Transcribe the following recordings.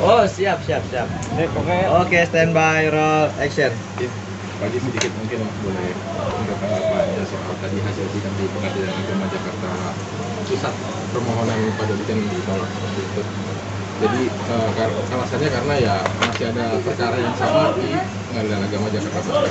Oh, siap. Oke, standby, roll, action. Pagi sedikit mungkin boleh untuk tanggapannya soal tadi hasil sidang di Pengadilan Agama Jakarta Pusat, permohonan pada Dijen ditolak seperti itu. Jadi alasannya karena ya masih ada perkara yang sama di Pengadilan Agama Jakarta Pusat.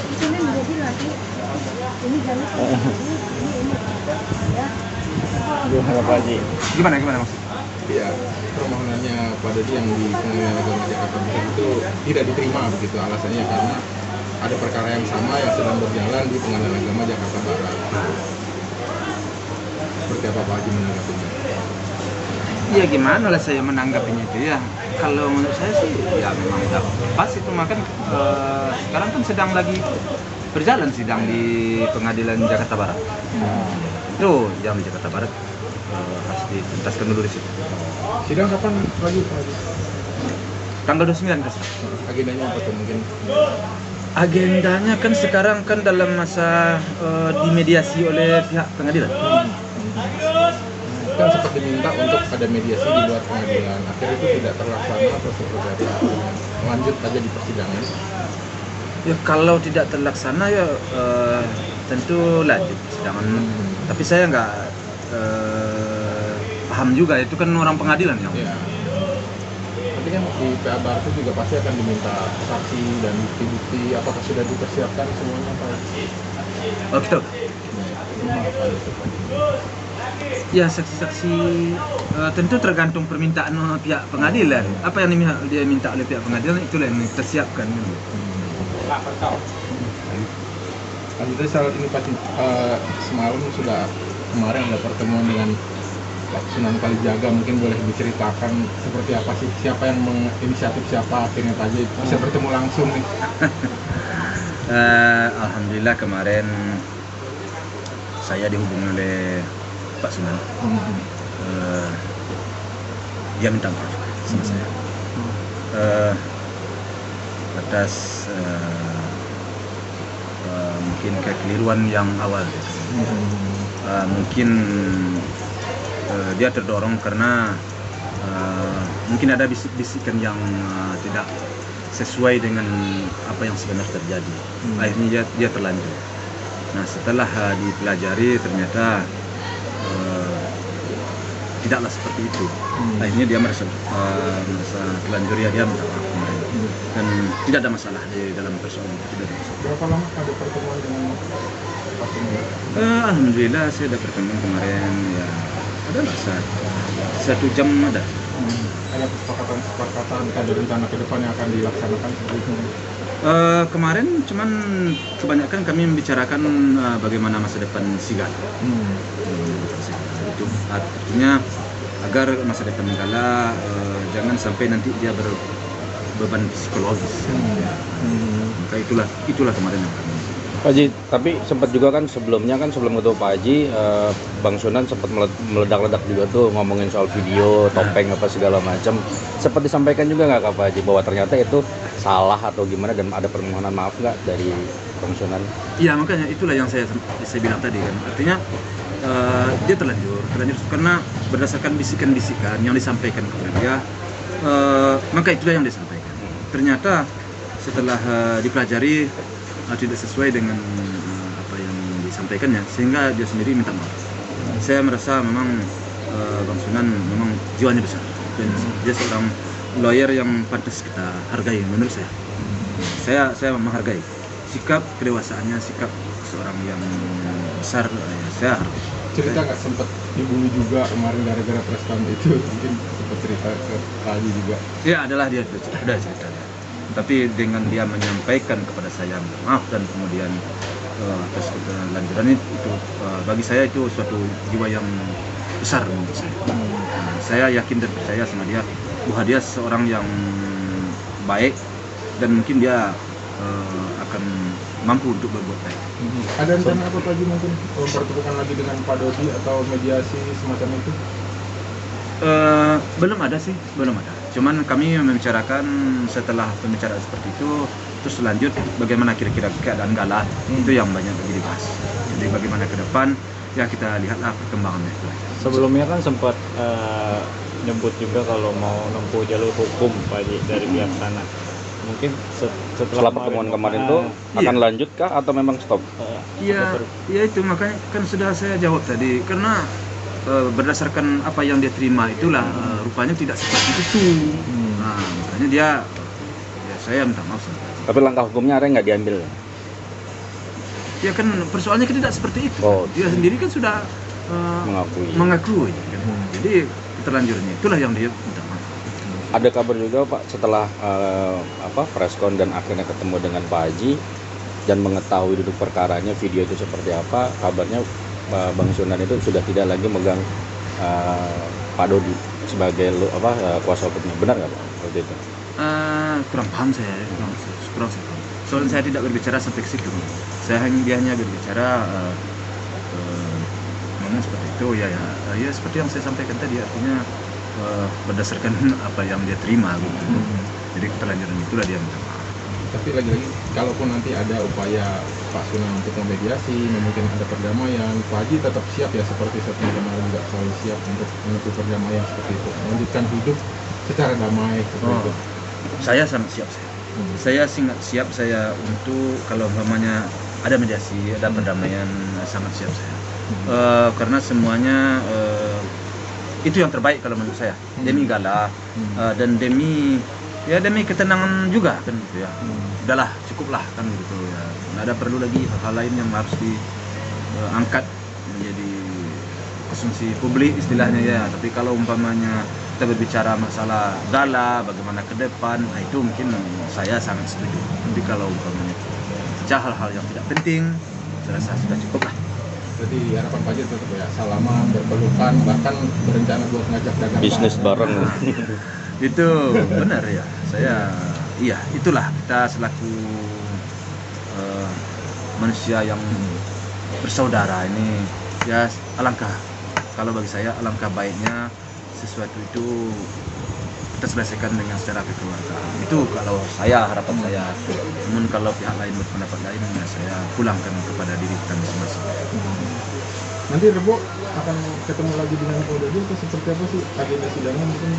Gimana Pak Haji? Gimana maksudnya? Ya, permohonannya pada dia yang di Pengadilan Agama Jakarta Pusat itu tidak diterima begitu, alasannya karena ada perkara yang sama yang sedang berjalan di Pengadilan Agama Jakarta Barat. Seperti apa Pak Haji menanggapinya? Ya gimana lah saya menanggapinya itu ya. Kalau menurut saya sih ya memang udah pas itu, makan sekarang kan sedang lagi berjalan sidang di Pengadilan Jakarta Barat. Itu yang di Jakarta Barat harus dituntaskan dulu di situ. Sidang kapan lagi Pak Haji? Tanggal 29 kan? Agendanya apa tuh mungkin? Agendanya kan sekarang kan dalam masa dimediasi oleh pihak pengadilan. Kan sempat diminta untuk ada mediasi di luar pengadilan, akhirnya itu tidak terlaksana atau seperti apa? Lanjut aja di persidangan. Ya kalau tidak terlaksana ya tentu lanjut persidangan. Tapi saya nggak paham juga, itu kan orang pengadilan yang. Ya. Tapi kan di PA Barat itu juga pasti akan diminta saksi dan bukti-bukti. Apakah sudah dipersiapkan semuanya Pak? Oh gitu. Apa itu Pak? Ya saksi-saksi tentu tergantung permintaan pihak pengadilan. Apa yang dia minta oleh pihak pengadilan itulah yang kita siapkan. Lanjutnya saat ini Pak, semalam sudah kemarin ada pertemuan dengan Pak Sunan Kalijaga, mungkin boleh diceritakan seperti apa sih, siapa yang menginisiatif, siapa akhirnya Pak Haji bisa bertemu langsung nih? Alhamdulillah kemarin saya dihubungi oleh Pak Sunan. Dia minta maaf sama saya atas mungkin kekeliruan yang awal. Mungkin dia terdorong karena mungkin ada bisik-bisikan yang tidak sesuai dengan apa yang sebenarnya terjadi. Akhirnya dia terlanjur. Nah setelah dipelajari ternyata tidaklah seperti itu. Akhirnya dia merasa terlanjur, ya dia minta maaf kemarin. Dan tidak ada masalah di dalam persoalan itu. Tidak ada masalah. Berapa lama ada pertemuan dengan Pak Sunan? Alhamdulillah saya ada pertemuan kemarin ya, adalah 1 jam ada. Ada kesepakatan ada rencana ke depan yang akan dilaksanakan seperti itu? Kemarin cuman kebanyakan kami membicarakan bagaimana masa depan Sigala. Itu artinya agar masa depan Sigala jangan sampai nanti dia berbeban psikologis. Maka itulah kemarin yang kami. Pak Haji, tapi sempat juga kan sebelum ketemu Pak Haji, Bang Sunan sempat meledak-ledak juga tuh ngomongin soal video, topeng apa segala macam. Sempat disampaikan juga nggak Pak Haji bahwa ternyata itu salah atau gimana dan ada permohonan maaf nggak dari Bang Sunan? Iya, makanya itulah yang saya bilang tadi kan. Artinya dia terlanjur karena berdasarkan bisikan-bisikan yang disampaikan kepada dia, maka itulah yang disampaikan. Ternyata setelah dipelajari tidak sesuai dengan apa yang disampaikannya, sehingga dia sendiri minta maaf. Saya merasa memang Bang Sunan memang jiwanya besar dan dia seorang lawyer yang pantas kita hargai menurut saya. Saya menghargai sikap kedewasaannya, sikap seorang yang besar, saya hargai. Cerita nggak sempat dibully juga kemarin gara-gara press conference itu, mungkin sempat cerita ke Pak Haji juga? Ya adalah dia sudah cerita. Tapi dengan dia menyampaikan kepada saya maaf dan kemudian atas kelanjuran itu bagi saya itu suatu jiwa yang besar menurut saya. Saya yakin dan percaya sama dia bahwa dia seorang yang baik dan mungkin dia akan mampu untuk berbuat baik. Ada rencana apa Pak Haji mungkin mempertemukan lagi dengan Pak Dodi atau mediasi semacam itu? Belum ada. Cuman kami membicarakan setelah pembicaraan seperti itu, terus lanjut bagaimana kira-kira keadaan Gala, itu yang banyak lagi dibahas. Jadi bagaimana ke depan, ya kita lihatlah perkembangannya itu. Sebelumnya kan sempat nyebut juga kalau mau nempuh jalur hukum Pak Haji dari pihak sana. Mungkin Setelah pertemuan kemarin tuh akan lanjut kah atau memang stop? Iya, ya itu makanya kan sudah saya jawab tadi, karena berdasarkan apa yang dia terima itulah rupanya tidak seperti itu. Nah, makanya dia ya saya minta maaf. Tapi langkah hukumnya ada nggak diambil? Ya kan persoalannya kan tidak seperti itu. Oh. Dia sendiri kan sudah mengakui kan? Jadi keterlanjurannya itulah yang dia minta maaf. Ada kabar juga Pak setelah preskon dan akhirnya ketemu dengan Pak Haji dan mengetahui duduk perkaranya, video itu seperti apa, kabarnya Bang Sunan itu sudah tidak lagi megang Pak Dodi sebagai kuasa hukumnya. Benar nggak Pak waktu itu? Kurang paham saya, kurang saya paham. Soalnya saya tidak berbicara sampai ke situ. Dia hanya berbicara ngomong seperti itu ya seperti yang saya sampaikan tadi, artinya berdasarkan apa yang dia terima gitu. Jadi keterlanjuran itulah dia minta maaf. Tapi lagi-lagi, kalaupun nanti ada upaya Pak Sunan untuk memediasi, mungkin ada perdamaian, Pak Haji tetap siap ya, seperti Setno kemarin juga selalu siap untuk menempuh perdamaian seperti itu, melanjutkan hidup secara damai seperti itu. Saya sangat siap. Saya sangat siap saya untuk kalau umpamanya ada mediasi, ada perdamaian, sangat siap saya. Karena semuanya itu yang terbaik kalau menurut saya, demi Gala dan demi ketenangan juga kan gitu ya. Udahlah, cukuplah kan gitu ya. Nggak ada perlu lagi hal-hal lain yang harus diangkat menjadi konsumsi publik istilahnya ya. Tapi kalau umpamanya kita berbicara masalah Gala, bagaimana ke depan, nah itu mungkin saya sangat setuju. Tapi kalau umpamanya hal-hal yang tidak penting, saya rasa sudah cukup lah. Jadi harapan Pak Haji tetap ya salaman, berpelukan, bahkan berencana buat ngajak dagang Bisnis bareng. Itu benar ya. Itulah kita selaku manusia yang bersaudara ini ya, kalau bagi saya alangkah baiknya sesuatu itu kita selesaikan dengan secara kekeluargaan. Itu kalau saya, harapan saya. Namun kalau pihak lain berpendapat lain, ya saya pulangkan kepada diri kita masing-masing. Nanti Rebo akan ketemu lagi dengan Pak Dodi atau seperti apa sih agenda sidangnya mungkin?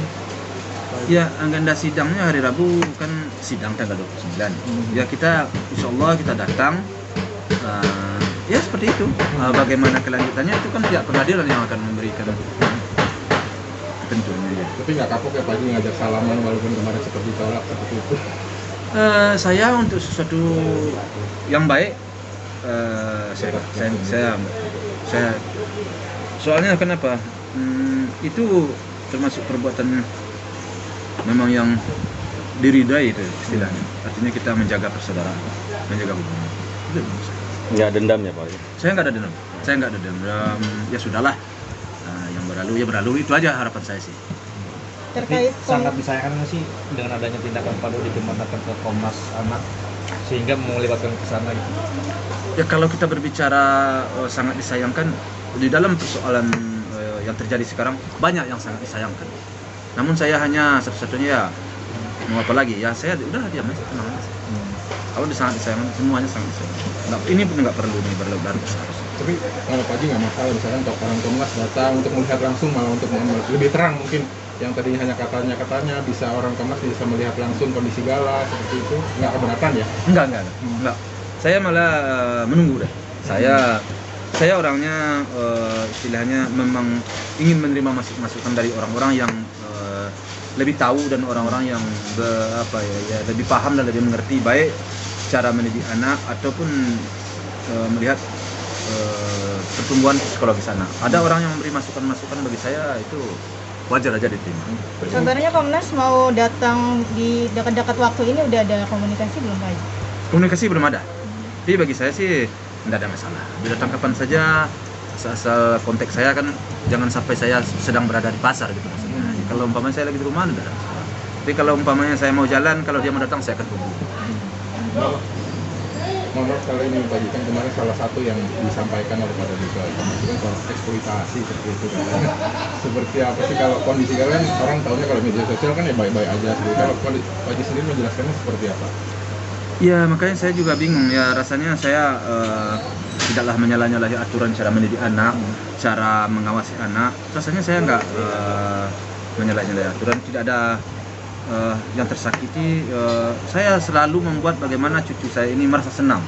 Ya, agenda sidangnya hari Rabu kan sidang tanggal 29. Ya kita insya Allah kita datang. Ya seperti itu. Bagaimana kelanjutannya itu kan pihak pengadilan yang akan memberikan tentunya ya. Tapi nggak kapok ya Pak Haji ngajak salaman walaupun kemarin seperti tolak seperti itu? Saya untuk sesuatu yang baik, saya soalnya kenapa? Itu termasuk perbuatan memang yang diridai itu istilahnya. Artinya kita menjaga persaudaraan, menjaga hubungan. Itu menurut saya. Nggak dendam ya Pak? Saya nggak ada dendam. Ya sudahlah. Yang berlalu itu aja harapan saya sih. Terkait sangat disayangkan sih dengan adanya tindakan Pak Dodi dimandatkan ke Komnas Anak sehingga melibatkan ke sana gitu. Ya kalau kita berbicara sangat disayangkan, di dalam persoalan yang terjadi sekarang banyak yang sangat disayangkan. Namun saya hanya satu-satunya ya mau apa lagi ya, saya udah diam aja, tenang aja. Kalau sangat disayangkan, semuanya sangat disayangkan. Ini pun nggak perlu nih berlebihan besar. Tapi kalau Pak Haji nggak masalah misalkan orang Komnas datang untuk melihat langsung, malah untuk lebih terang mungkin yang tadinya hanya katanya bisa orang Komnas bisa melihat langsung kondisi Gala seperti itu, nggak keberatan ya? Enggak. Saya malah menunggu deh. Saya orangnya istilahnya memang ingin menerima masukan dari orang-orang yang lebih tahu dan orang-orang yang lebih paham dan lebih mengerti baik cara mendidik anak ataupun melihat pertumbuhan psikologis anak. Ada orang yang memberi masukan-masukan, bagi saya itu wajar aja diterima. Sebenarnya Komnas mau datang di dekat-dekat waktu ini, udah ada komunikasi belum Pak Haji? Komunikasi belum ada. Tapi bagi saya sih tidak ada masalah. Datang kapan saja, asal konteks saya kan jangan sampai saya sedang berada di pasar gitu maksudnya. Kalau umpamanya saya lagi di rumah tidak ada masalah. Tapi kalau umpamanya saya mau jalan, kalau dia mau datang saya akan tunggu. Mohon kalau ini Pak Haji, kan kemarin salah satu yang disampaikan oleh Pak Dodi itu kan soal eksploitasi seperti itu kan. Seperti apa sih kalau kondisi kalian, orang tahunya kalau media sosial kan ya baik-baik aja. Kalau Pak Haji sendiri menjelaskannya seperti apa? Ya makanya saya juga bingung ya, rasanya saya tidaklah menyalah-nyalahi aturan cara mendidik anak, cara mengawasi anak. Rasanya saya menyalahi aturan, tidak ada yang tersakiti. Saya selalu membuat bagaimana cucu saya ini merasa senang,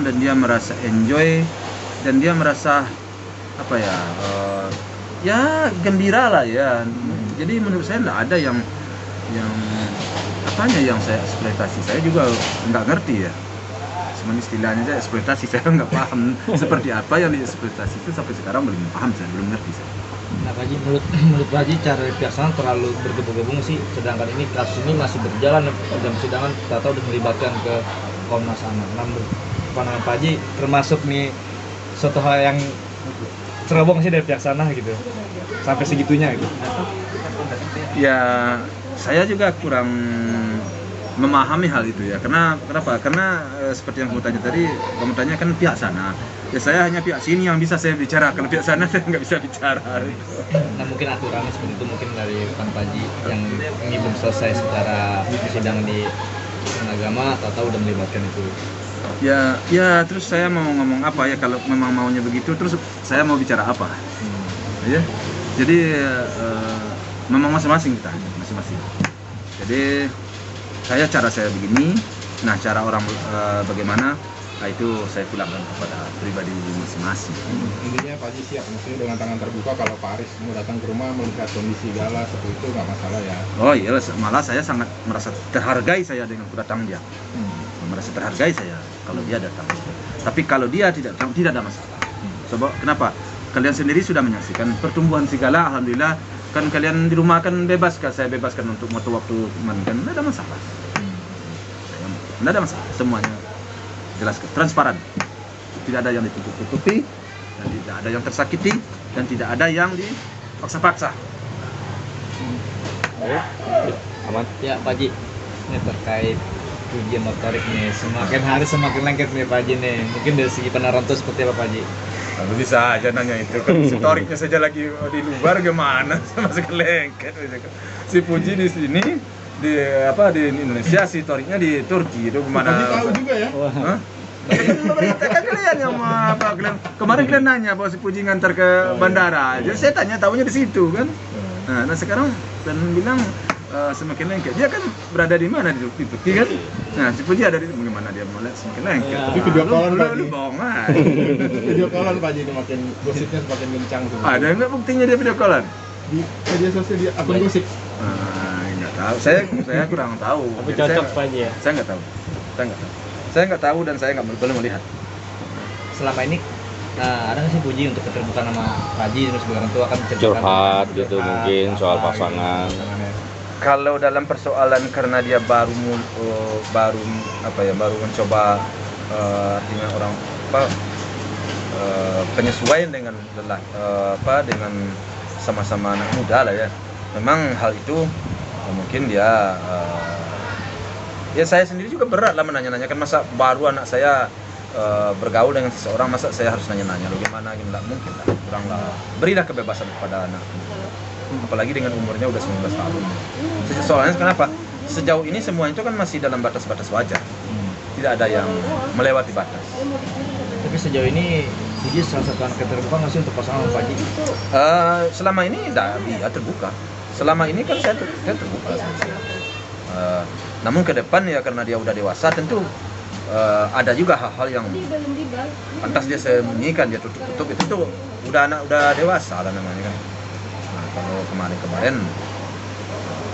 dan dia merasa enjoy, dan dia merasa apa ya, ya gembira lah ya. Jadi menurut saya tidak ada yang apanya yang saya eksploitasi. Saya juga nggak ngerti ya, cuman istilahnya saya eksploitasi, saya nggak paham seperti apa yang dieksploitasi itu sampai sekarang belum paham, saya belum ngerti saya. Nah, Pak Haji, menurut Pak Haji cara pihak sana terlalu bergabung-gabung sih, sedangkan ini kasus ini masih berjalan dan persidangan kita tahu udah melibatkan ke Komnas Anak. Nah, menurut pandangan Pak Haji termasuk nih suatu hal yang ceroboh sih dari pihak sana gitu, sampai segitunya gitu. Ya saya juga kurang memahami hal itu ya. Kenapa? Karena seperti yang kamu tanya tadi, kamu tanya kan pihak sana. Ya saya hanya pihak sini yang bisa saya bicara. Kalau pihak sana saya nggak bisa bicara. Nah, mungkin aturannya seperti itu mungkin dari Pak Haji yang ini belum selesai secara persidangan di agama, atau udah melibatkan itu. Ya terus saya mau ngomong apa ya, kalau memang maunya begitu, terus saya mau bicara apa? Ya. Jadi memang masing-masing kita, masing-masing. Jadi cara saya begini, nah cara orang bagaimana, nah itu saya pulangkan kepada pribadi masing-masing. Intinya Pak Haji siap, maksudnya dengan tangan terbuka kalau Pak Aris mau datang ke rumah melihat kondisi Gala seperti itu nggak masalah ya. Oh iya, malah saya sangat merasa terhargai saya dengan kedatangan dia. Merasa terhargai saya kalau dia datang. Tapi kalau dia tidak ada masalah. Sebab kenapa? Kalian sendiri sudah menyaksikan pertumbuhan si Gala, alhamdulillah. Kan kalian di rumah kan bebas, saya bebaskan untuk waktu kan tidak ada masalah. Tidak ada masalah, semuanya jelas transparan. Tidak ada yang ditutup-tutupi, dan tidak ada yang tersakiti, dan tidak ada yang dipaksa-paksa. Aman. Ya Pak Haji, ini terkait ujian motorik nih, semakin hari semakin lengket nih Pak Haji nih. Mungkin dari segi penerapan itu seperti apa Pak Haji? Lalu bisa aja nanya itu, kan historiknya saja lagi di luar gimana sama sekali lengket. Si Puji di sini di Indonesia, si historiknya di Turki itu gimana? Haji tahu juga ya. Hah? Kan kalian yang apa kemarin kalian nanya bahwa si Puji ngantar ke bandara, jadi saya tanya tahunya di situ kan. Nah sekarang dan bilang semakin lengket. Dia kan berada di mana di Turki kan? Nah si Puji ada di bagaimana dia mulai semakin lengket. Tapi video callan Pak Haji. Lu bohong aja. Video callan Pak Haji itu makin gosipnya semakin kencang tuh. Ada nggak buktinya dia video callan? Di media sosial di akun gosip. Nggak tahu. Saya kurang tahu. Tapi Jadi cocok Pak Haji ya. Saya nggak tahu. Saya nggak tahu dan saya belum melihat. Selama ini ada nggak sih Puji untuk keterbukaan sama Pak Haji dan sebagai orang tua kan Curhat gitu mungkin soal pasangan. Kalau dalam persoalan karena dia baru mencoba artinya orang penyesuaian dengan dengan sama-sama anak muda lah ya. Memang hal itu mungkin dia ya saya sendiri juga berat lah menanya-nanyakan, masa baru anak saya bergaul dengan seseorang, masa saya harus nanya-nanya lo gimana mungkin lah, kurang lah. Berilah kebebasan kepada anak, apalagi dengan umurnya udah 19 tahun. Soalnya kenapa? Sejauh ini semua itu kan masih dalam batas-batas wajar, tidak ada yang melewati batas. Tapi sejauh ini Puji salah satu anak yang terbuka nggak sih untuk pasangan Pak Haji? Selama ini dia terbuka. Selama ini kan saya terbuka sama saya. Namun ke depan ya karena dia udah dewasa tentu ada juga hal-hal yang pantas dia sembunyikan, dia tutup-tutup, itu tuh udah dewasa lah namanya kan. Nah, kalau kemarin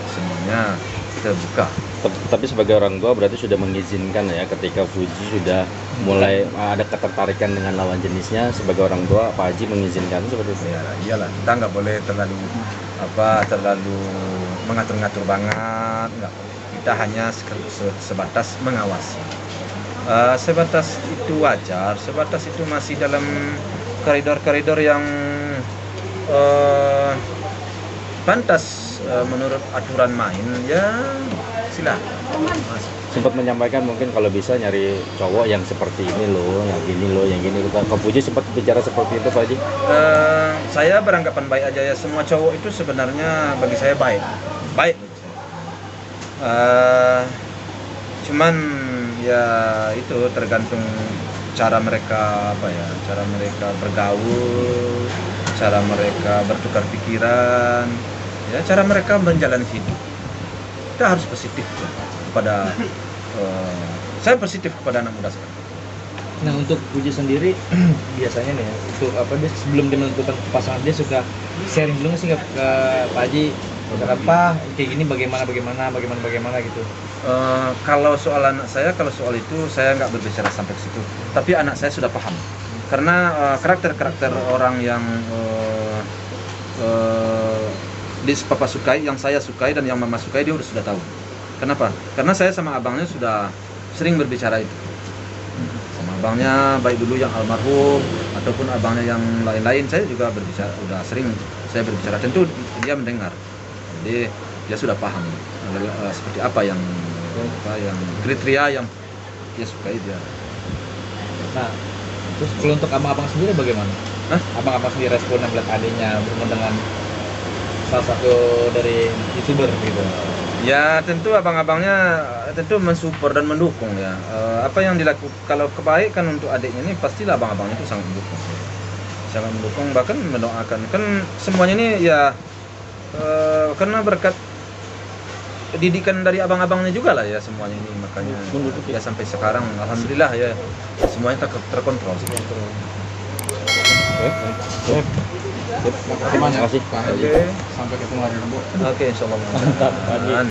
semuanya terbuka. Tapi sebagai orang tua berarti sudah mengizinkan ya ketika Puji sudah mulai ada ketertarikan dengan lawan jenisnya, sebagai orang tua Pak Haji mengizinkan seperti itu. Ya iyalah, kita nggak boleh terlalu mengatur-ngatur banget, nggak boleh. Kita hanya sebatas mengawasi. Sebatas itu wajar, sebatas itu masih dalam koridor-koridor yang pantas menurut aturan main, ya silakan. Sempat menyampaikan mungkin kalau bisa nyari cowok yang seperti ini loh, yang gini loh, yang gini. Kak Puji sempat bicara seperti itu Pak Haji? Saya beranggapan baik aja ya, semua cowok itu sebenarnya bagi saya baik bagi saya. Cuman ya itu tergantung cara mereka bergaul, cara mereka bertukar pikiran, ya cara mereka menjalani hidup. Kita harus positif ya, kepada saya positif kepada anak muda sekarang. Nah untuk Puji sendiri biasanya nih ya, untuk apa dia sebelum dia menentukan pasangan dia suka sharing dulu nggak sih ke Pak Haji, apa kayak gini bagaimana gitu. Kalau soal anak saya, kalau soal itu saya nggak berbicara sampai ke situ. Tapi anak saya sudah paham, karena karakter orang yang papa sukai, yang saya sukai dan yang mama sukai dia sudah tahu. Kenapa? Karena saya sama abangnya sudah sering berbicara itu. Sama abangnya baik dulu yang almarhum ataupun abangnya yang lain-lain, saya juga berbicara, udah sering saya berbicara. Tentu dia mendengar, jadi dia sudah paham seperti apa yang kriteria yang dia sukai dia. Nah terus kalau untuk abang-abang sendiri bagaimana? Hah? Abang-abang sendiri respon melihat adiknya bertemu dengan salah satu dari YouTuber gitu. Ya tentu abang-abangnya tentu mensupport dan mendukung ya. Apa yang dilakukan, kalau kebaikan untuk adiknya ini pastilah abang-abangnya itu sangat mendukung, bahkan mendoakan. Kan semuanya ini ya karena berkat didikan dari abang-abangnya juga lah ya semuanya ini, makanya ya sampai sekarang alhamdulillah ya semuanya terkontrol. Terima kasih banyak Terima kasih. Pak Haji. Sampai ketemu lagi Rebo. Oke, insyaallah.